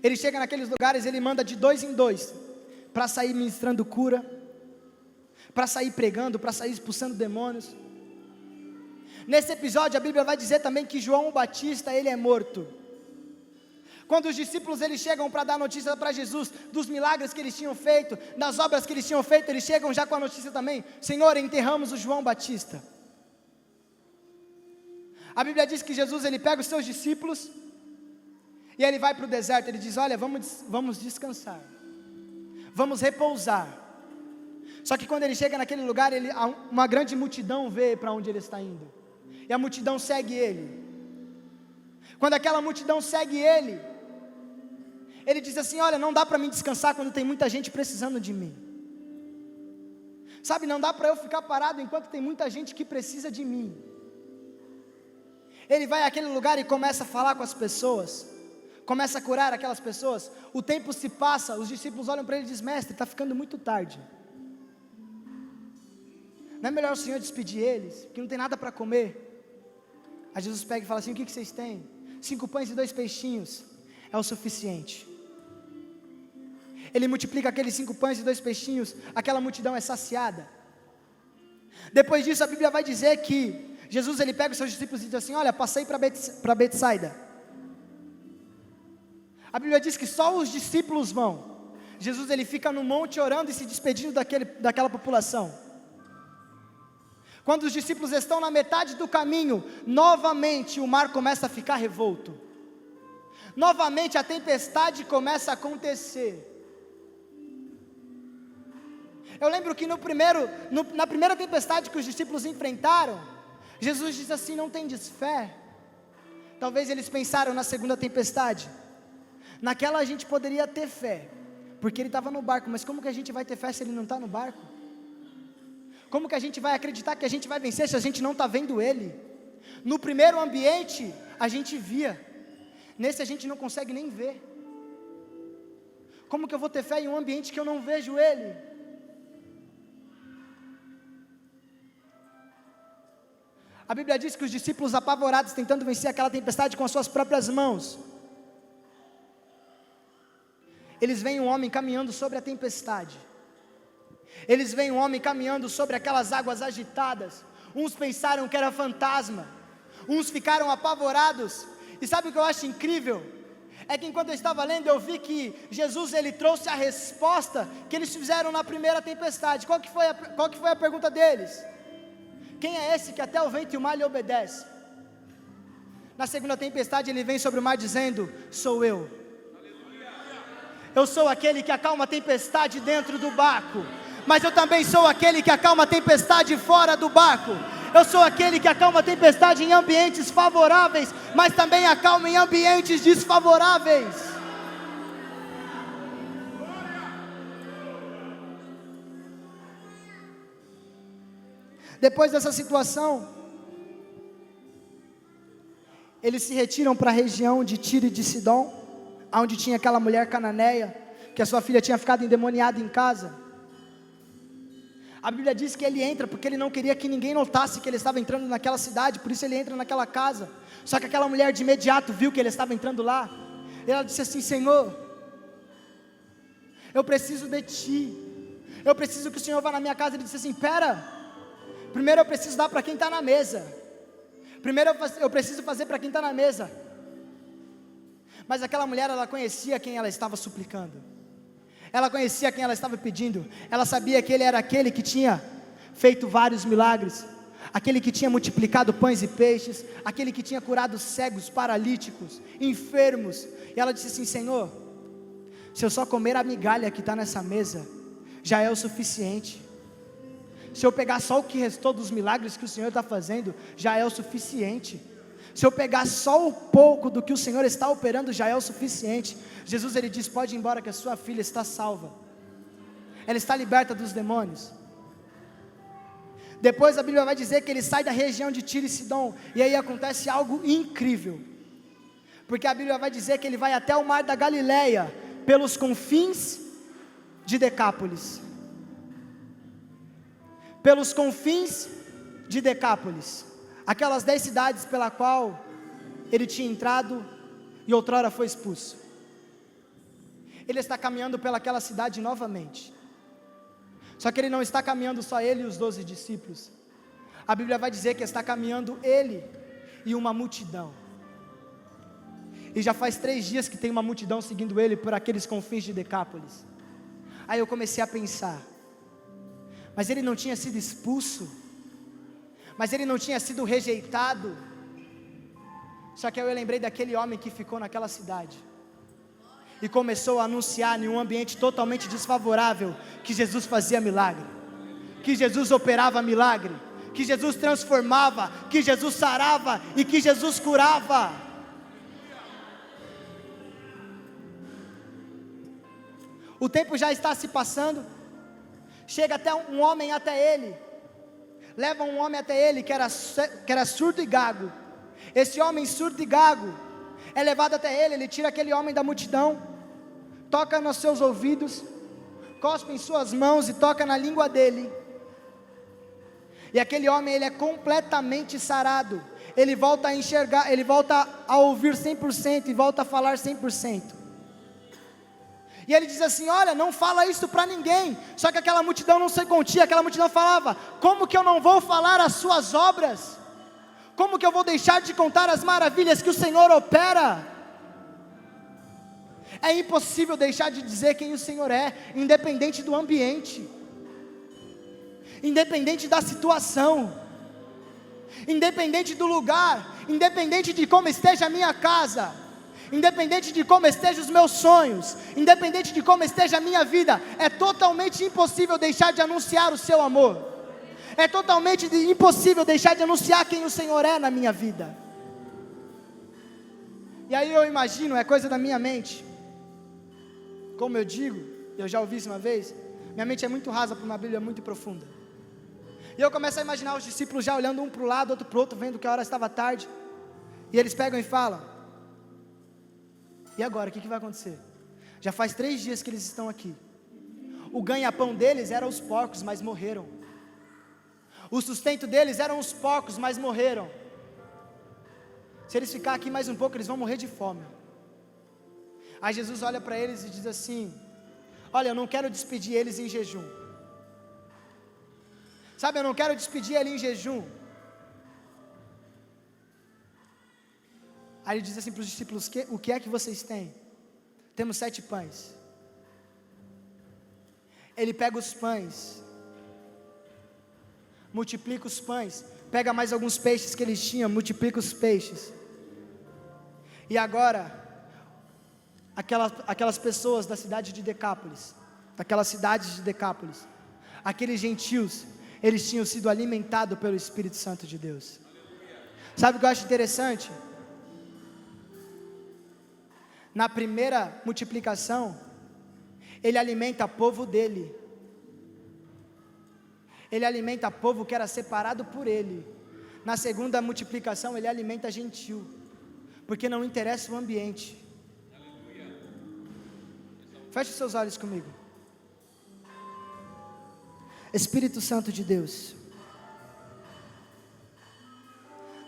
Ele chega naqueles lugares, ele manda de 2 em 2, para sair ministrando cura, para sair pregando, para sair expulsando demônios. Nesse episódio a Bíblia vai dizer também que João Batista, ele é morto. Quando os discípulos eles chegam para dar notícia para Jesus, dos milagres que eles tinham feito, das obras que eles tinham feito, eles chegam já com a notícia também: Senhor, enterramos o João Batista. A Bíblia diz que Jesus ele pega os seus discípulos, e ele vai para o deserto. Ele diz: olha, vamos descansar, vamos repousar. Só que quando ele chega naquele lugar, uma grande multidão vê para onde ele está indo, e a multidão segue ele. Quando aquela multidão segue ele diz assim: olha, não dá para mim descansar quando tem muita gente precisando de mim. Sabe, não dá para eu ficar parado enquanto tem muita gente que precisa de mim. Ele vai àquele lugar e começa a falar com as pessoas, começa a curar aquelas pessoas. O tempo se passa, os discípulos olham para ele e dizem: mestre, está ficando muito tarde, não é melhor o Senhor despedir eles, porque não tem nada para comer? Aí Jesus pega e fala assim: o que vocês têm? 5 pães e 2 peixinhos, é o suficiente. Ele multiplica aqueles 5 pães e 2 peixinhos, aquela multidão é saciada. Depois disso a Bíblia vai dizer que Jesus ele pega os seus discípulos e diz assim: olha, passei para Betsaida. A Bíblia diz que só os discípulos vão. Jesus ele fica no monte orando e se despedindo daquela população. Quando os discípulos estão na metade do caminho, novamente o mar começa a ficar revolto, novamente a tempestade começa a acontecer. Eu lembro que na primeira tempestade que os discípulos enfrentaram, Jesus diz assim: não tendes fé? Talvez eles pensaram na segunda tempestade: naquela a gente poderia ter fé, porque ele estava no barco, mas como que a gente vai ter fé se ele não está no barco? Como que a gente vai acreditar que a gente vai vencer se a gente não está vendo ele? No primeiro ambiente a gente via, nesse a gente não consegue nem ver. Como que eu vou ter fé em um ambiente que eu não vejo ele? A Bíblia diz que os discípulos apavorados, tentando vencer aquela tempestade com as suas próprias mãos, eles veem um homem caminhando sobre a tempestade, eles veem um homem caminhando sobre aquelas águas agitadas. Uns pensaram que era fantasma, uns ficaram apavorados. E sabe o que eu acho incrível? É que enquanto eu estava lendo, eu vi que Jesus ele trouxe a resposta que eles fizeram na primeira tempestade. Qual que foi a pergunta deles? Quem é esse que até o vento e o mar lhe obedece? Na segunda tempestade ele vem sobre o mar dizendo: sou eu. Eu sou aquele que acalma a tempestade dentro do barco, mas eu também sou aquele que acalma a tempestade fora do barco. Eu sou aquele que acalma a tempestade em ambientes favoráveis, mas também acalma em ambientes desfavoráveis. Depois dessa situação, eles se retiram para a região de Tiro e de Sidom, onde tinha aquela mulher cananeia, que a sua filha tinha ficado endemoniada em casa. A Bíblia diz que ele entra, porque ele não queria que ninguém notasse que ele estava entrando naquela cidade, por isso ele entra naquela casa. Só que aquela mulher de imediato viu que ele estava entrando lá, e ela disse assim: Senhor, eu preciso de Ti, eu preciso que o Senhor vá na minha casa. Ele disse assim: primeiro eu preciso dar para quem está na mesa, primeiro eu preciso fazer para quem está na mesa. Mas aquela mulher, ela conhecia quem ela estava suplicando, ela conhecia quem ela estava pedindo, ela sabia que ele era aquele que tinha feito vários milagres. aquele que tinha multiplicado pães e peixes, aquele que tinha curado cegos, paralíticos, enfermos. E ela disse assim: Senhor, se eu só comer a migalha que está nessa mesa, já é o suficiente. Se eu pegar só o que restou dos milagres que o Senhor está fazendo, já é o suficiente. Se eu pegar só o pouco do que o Senhor está operando, já é o suficiente. Jesus, ele diz: pode ir embora que a sua filha está salva, ela está liberta dos demônios. Depois a Bíblia vai dizer que ele sai da região de Tiro e Sidom, e aí acontece algo incrível, porque a Bíblia vai dizer que ele vai até o mar da Galileia, pelos confins de Decápolis. Pelos confins de Decápolis, aquelas 10 cidades pela qual ele tinha entrado e outrora foi expulso. Ele está caminhando pelaquela cidade novamente. Só que ele não está caminhando só ele e os 12 discípulos. A Bíblia vai dizer que está caminhando ele e uma multidão. E já faz 3 dias que tem uma multidão seguindo ele por aqueles confins de Decápolis. Aí eu comecei a pensar: mas ele não tinha sido expulso? Mas ele não tinha sido rejeitado? Só que aí eu lembrei daquele homem que ficou naquela cidade e começou a anunciar em um ambiente totalmente desfavorável que Jesus fazia milagre, que Jesus operava milagre, que Jesus transformava, que Jesus sarava e que Jesus curava. O tempo já está se passando. Chega até um homem até ele, leva um homem até ele que era surdo e gago. Esse homem surdo e gago é levado até ele. Ele tira aquele homem da multidão, toca nos seus ouvidos, cospe em suas mãos e toca na língua dele. E aquele homem, ele é completamente sarado. Ele volta a enxergar, ele volta a ouvir 100% e volta a falar 100%. E ele diz assim: olha, não fala isso para ninguém. Só que aquela multidão não se continha, aquela multidão falava: como que eu não vou falar as suas obras? Como que eu vou deixar de contar as maravilhas que o Senhor opera? É impossível deixar de dizer quem o Senhor é, independente do ambiente, independente da situação, independente do lugar, independente de como esteja a minha casa, independente de como estejam os meus sonhos, independente de como esteja a minha vida. É totalmente impossível deixar de anunciar o seu amor. É totalmente impossível deixar de anunciar quem o Senhor é na minha vida. E aí eu imagino, é coisa da minha mente, como eu digo, eu já ouvi isso uma vez, minha mente é muito rasa para uma Bíblia muito profunda. E eu começo a imaginar os discípulos já olhando um para o lado, outro para o outro, vendo que a hora estava tarde. E eles pegam e falam: e agora, o que vai acontecer? Já faz 3 dias que eles estão aqui. O ganha-pão deles eram os porcos, mas morreram. O sustento deles eram os porcos, mas morreram. Se eles ficarem aqui mais um pouco, eles vão morrer de fome. Aí Jesus olha para eles e diz assim: olha, eu não quero despedir eles em jejum. Sabe, eu não quero despedir ele em jejum. Aí ele diz assim para os discípulos: o que é que vocês têm? Temos 7 pães. Ele pega os pães, multiplica os pães, pega mais alguns peixes que eles tinham, multiplica os peixes. E agora, aquelas pessoas da cidade de Decápolis, daquelas cidades de Decápolis, aqueles gentios, eles tinham sido alimentados pelo Espírito Santo de Deus. Sabe o que eu acho interessante? Na primeira multiplicação, ele alimenta o povo dele. Ele alimenta o povo que era separado por ele. Na segunda multiplicação, ele alimenta gentil, porque não interessa o ambiente. Feche os seus olhos comigo. Espírito Santo de Deus,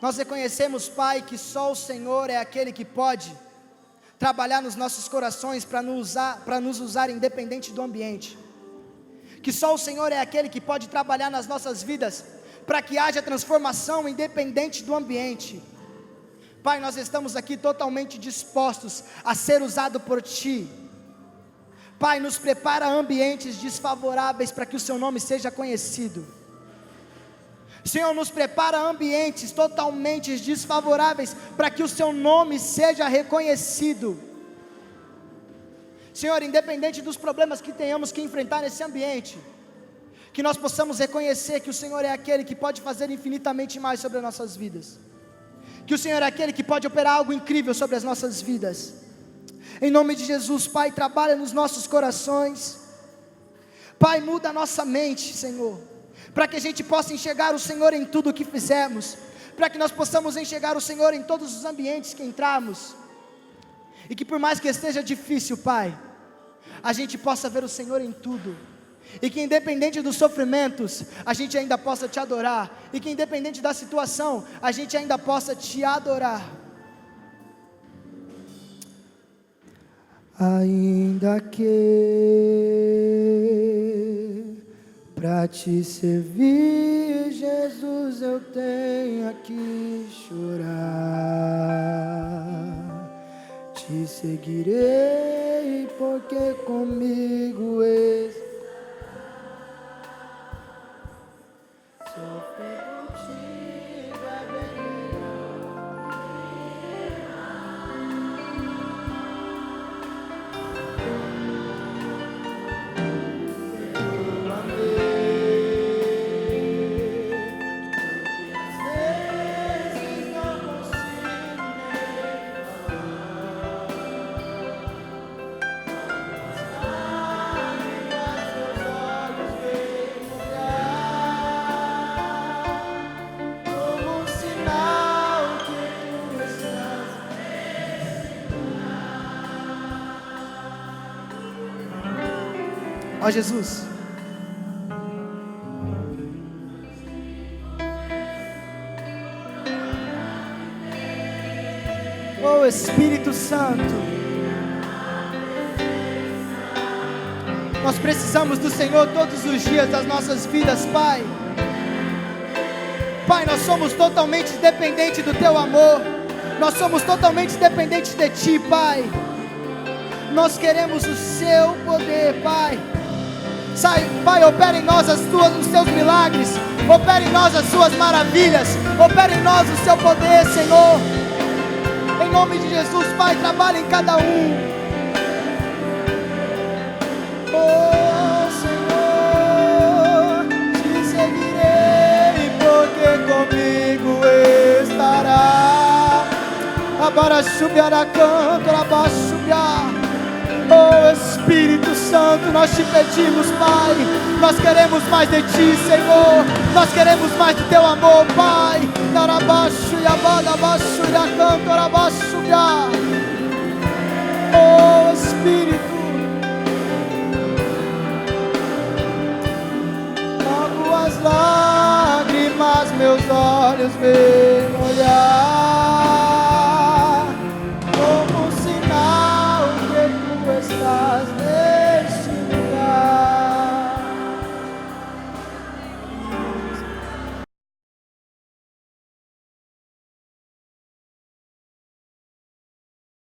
nós reconhecemos, Pai, que só o Senhor é aquele que pode trabalhar nos nossos corações para nos usar independente do ambiente. Que só o Senhor é aquele que pode trabalhar nas nossas vidas para que haja transformação independente do ambiente. Pai, nós estamos aqui totalmente dispostos a ser usado por Ti. Pai, nos prepara ambientes desfavoráveis para que o Seu nome seja conhecido. Senhor, nos prepara ambientes totalmente desfavoráveis para que o Seu nome seja reconhecido. Senhor, independente dos problemas que tenhamos que enfrentar nesse ambiente, que nós possamos reconhecer que o Senhor é aquele que pode fazer infinitamente mais sobre as nossas vidas, que o Senhor é aquele que pode operar algo incrível sobre as nossas vidas. Em nome de Jesus, Pai, trabalha nos nossos corações. Pai, muda a nossa mente, Senhor, para que a gente possa enxergar o Senhor em tudo o que fizermos, para que nós possamos enxergar o Senhor em todos os ambientes que entrarmos, e que por mais que esteja difícil, Pai, a gente possa ver o Senhor em tudo, e que independente dos sofrimentos, a gente ainda possa Te adorar, e que independente da situação, a gente ainda possa Te adorar. Ainda que pra Te servir, Jesus, eu tenha que chorar, Te seguirei, porque comigo sofrer contigo é bem Ó Jesus, ó Espírito Santo, nós precisamos do Senhor todos os dias das nossas vidas, Pai. Pai, nós somos totalmente dependentes do Teu amor, nós somos totalmente dependentes de Ti, Pai. Nós queremos o Seu poder, Pai. Pai, opera em nós os Seus milagres, opera em nós as Suas maravilhas, opera em nós o Seu poder, Senhor. Em nome de Jesus, Pai, trabalha em cada um. Oh Senhor, Te seguirei, porque comigo estará. Abarashubiara canto, abashubiara. Oh Espírito Santo, nós Te pedimos, Pai, nós queremos mais de Ti, Senhor, nós queremos mais do Teu amor, Pai. Oh Espírito, logo as lágrimas meus olhos vêm olhar.